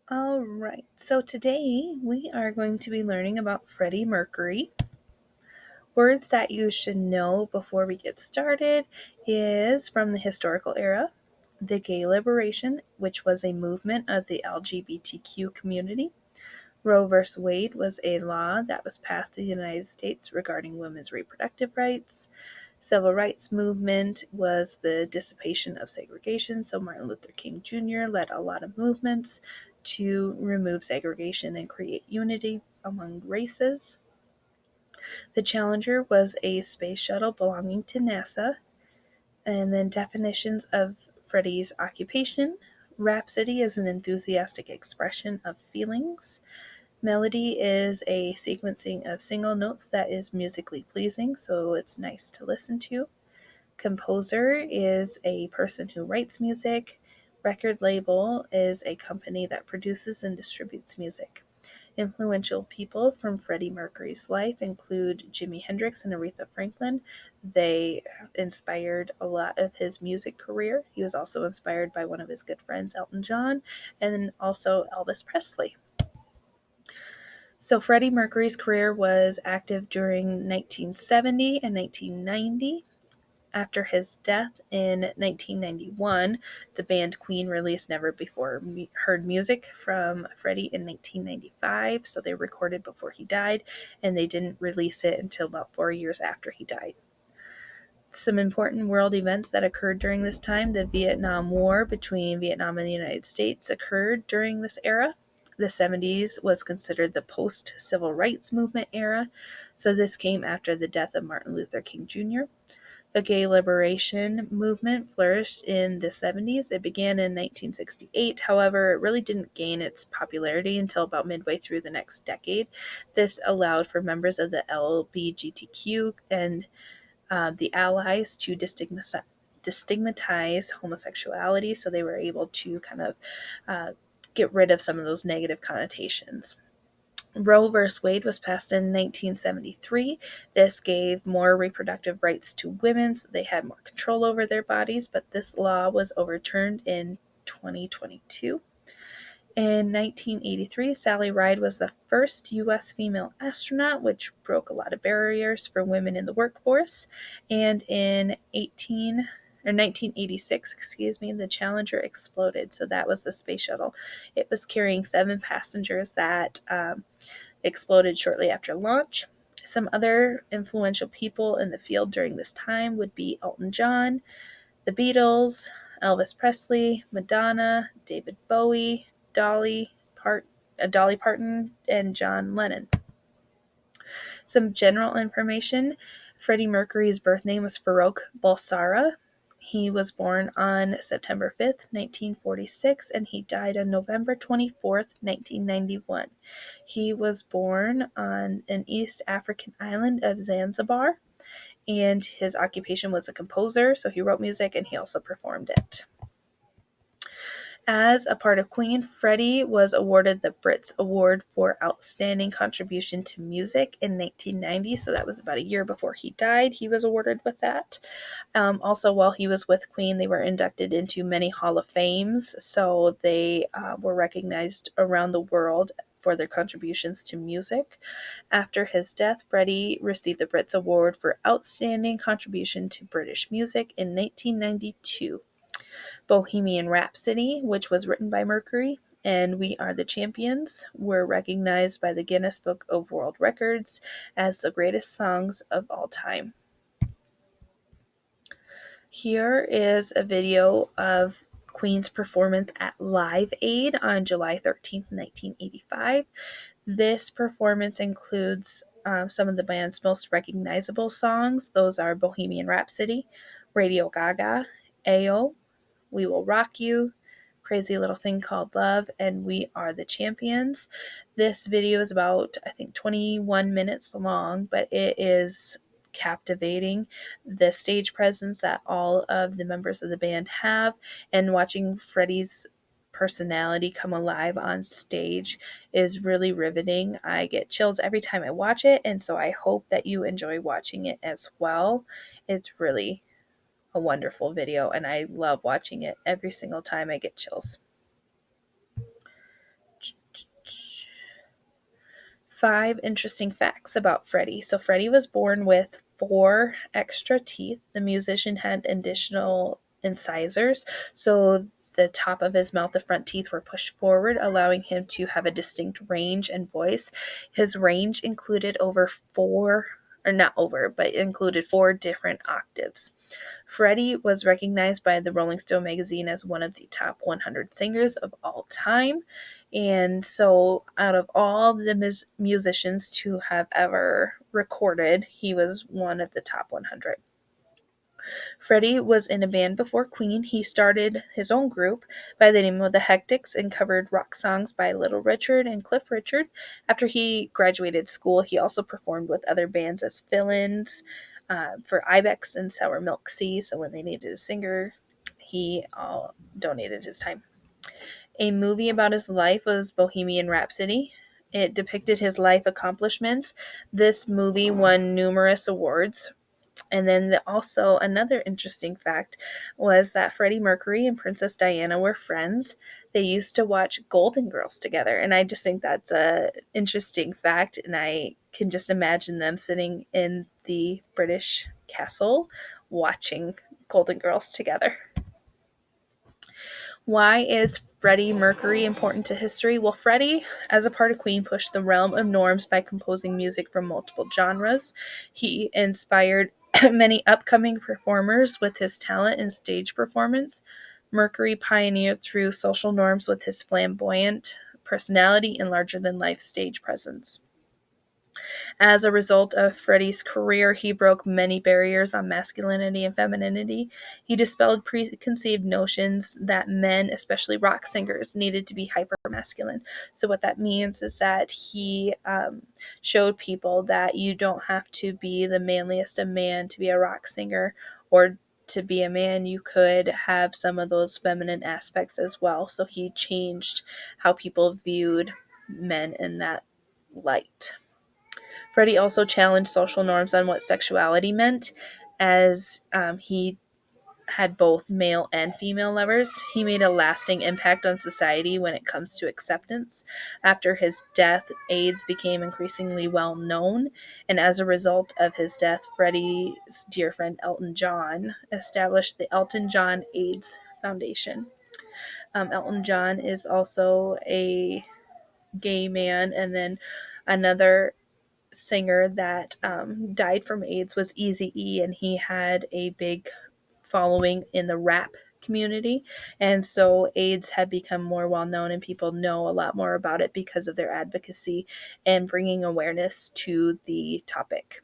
All right, so today we are going to be learning about Freddie Mercury. Words that you should know before we get started is from the historical era, the gay liberation, which was a movement of the LGBTQ community. Roe v. Wade was a law that was passed in the United States regarding women's reproductive rights. Civil rights movement was the dissipation of segregation. So Martin Luther King Jr. led a lot of movements to remove segregation and create unity among races. The Challenger was a space shuttle belonging to NASA. And then definitions of Freddie's occupation. Rhapsody is an enthusiastic expression of feelings. Melody is a sequencing of single notes that is musically pleasing, so it's nice to listen to. Composer is a person who writes music. Record label is a company that produces and distributes music. Influential people from Freddie Mercury's life include Jimi Hendrix and Aretha Franklin. They inspired a lot of his music career. He was also inspired by one of his good friends, Elton John, and also Elvis Presley. So Freddie Mercury's career was active during 1970 and 1990. After his death in 1991, the band Queen released Never Before Heard music from Freddie in 1995, so they recorded before he died, and they didn't release it until about 4 years after he died. Some important world events that occurred during this time: the Vietnam War between Vietnam and the United States occurred during this era. The 70s was considered the post-civil rights movement era, so this came after the death of Martin Luther King Jr. The gay liberation movement flourished in the 70s. It began in 1968. However, it really didn't gain its popularity until about midway through the next decade. This allowed for members of the LGBTQ and the allies to destigmatize homosexuality, so they were able to kind of get rid of some of those negative connotations. Roe v. Wade was passed in 1973. This gave more reproductive rights to women, so they had more control over their bodies, but this law was overturned in 2022. In 1983, Sally Ride was the first U.S. female astronaut, which broke a lot of barriers for women in the workforce. And in 1986, the Challenger exploded. So that was the space shuttle. It was carrying 7 passengers that exploded shortly after launch. Some other influential people in the field during this time would be Elton John, the Beatles, Elvis Presley, Madonna, David Bowie, Dolly Parton, and John Lennon. Some general information: Freddie Mercury's birth name was Farouk Balsara. He was born on September 5th, 1946, and he died on November 24th, 1991. He was born on an East African island of Zanzibar, and his occupation was a composer, so he wrote music and he also performed it. As a part of Queen, Freddie was awarded the Brits Award for Outstanding Contribution to Music in 1990, so that was about a year before he died. He was awarded with that. Also, while he was with Queen, they were inducted into many Hall of Fames, so they were recognized around the world for their contributions to music. After his death, Freddie received the Brits Award for Outstanding Contribution to British Music in 1992. Bohemian Rhapsody, which was written by Mercury, and We Are the Champions were recognized by the Guinness Book of World Records as the greatest songs of all time. Here is a video of Queen's performance at Live Aid on July 13th, 1985. This performance includes some of the band's most recognizable songs. Those are Bohemian Rhapsody, Radio Gaga, Ayo, We Will Rock You, Crazy Little Thing Called Love, and We Are the Champions. This video is about, I think, 21 minutes long, but it is captivating. The stage presence that all of the members of the band have, and watching Freddie's personality come alive on stage is really riveting. I get chills every time I watch it, and so I hope that you enjoy watching it as well. It's really a wonderful video, and I love watching it. Every single time I get chills. 5 interesting facts about Freddie. So, Freddie was born with 4 extra teeth. The musician had additional incisors, so the top of his mouth, the front teeth were pushed forward, allowing him to have a distinct range and voice. His range included over 4, or not over, but included 4 different octaves. Freddie was recognized by the Rolling Stone magazine as one of the top 100 singers of all time. And so, out of all the musicians to have ever recorded, he was one of the top 100. Freddie was in a band before Queen. He started his own group by the name of the Hectics and covered rock songs by Little Richard and Cliff Richard. After he graduated school, he also performed with other bands as fill-ins for Ibex and Sour Milk Sea. So when they needed a singer, he donated his time. A movie about his life was Bohemian Rhapsody. It depicted his life accomplishments. This movie won numerous awards. And then also another interesting fact was that Freddie Mercury and Princess Diana were friends. They used to watch Golden Girls together, and I just think that's a interesting fact, and I can just imagine them sitting in the British castle watching Golden Girls together. Why is Freddie Mercury important to history? Well, Freddie, as a part of Queen, pushed the realm of norms by composing music from multiple genres. He inspired many upcoming performers with his talent in stage performance. Mercury pioneered through social norms with his flamboyant personality and larger-than-life stage presence. As a result of Freddie's career, he broke many barriers on masculinity and femininity. He dispelled preconceived notions that men, especially rock singers, needed to be hyper-masculine. So what that means is that he showed people that you don't have to be the manliest of man to be a rock singer, or to be a man, you could have some of those feminine aspects as well. So he changed how people viewed men in that light. Freddie also challenged social norms on what sexuality meant, as he had both male and female lovers. He made a lasting impact on society when it comes to acceptance. After his death, AIDS became increasingly well known, and as a result of his death, Freddie's dear friend Elton John established the Elton John AIDS Foundation. Elton John is also a gay man, and then another singer that died from AIDS was Eazy-E, and he had a big following in the rap community, and so AIDS had become more well known, and people know a lot more about it because of their advocacy and bringing awareness to the topic.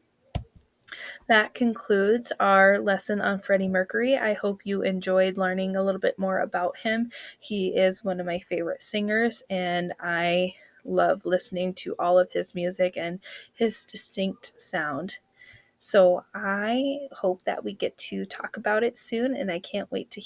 That concludes our lesson on Freddie Mercury. I hope you enjoyed learning a little bit more about him. He is one of my favorite singers, and I love listening to all of his music and his distinct sound. So I hope that we get to talk about it soon, and I can't wait to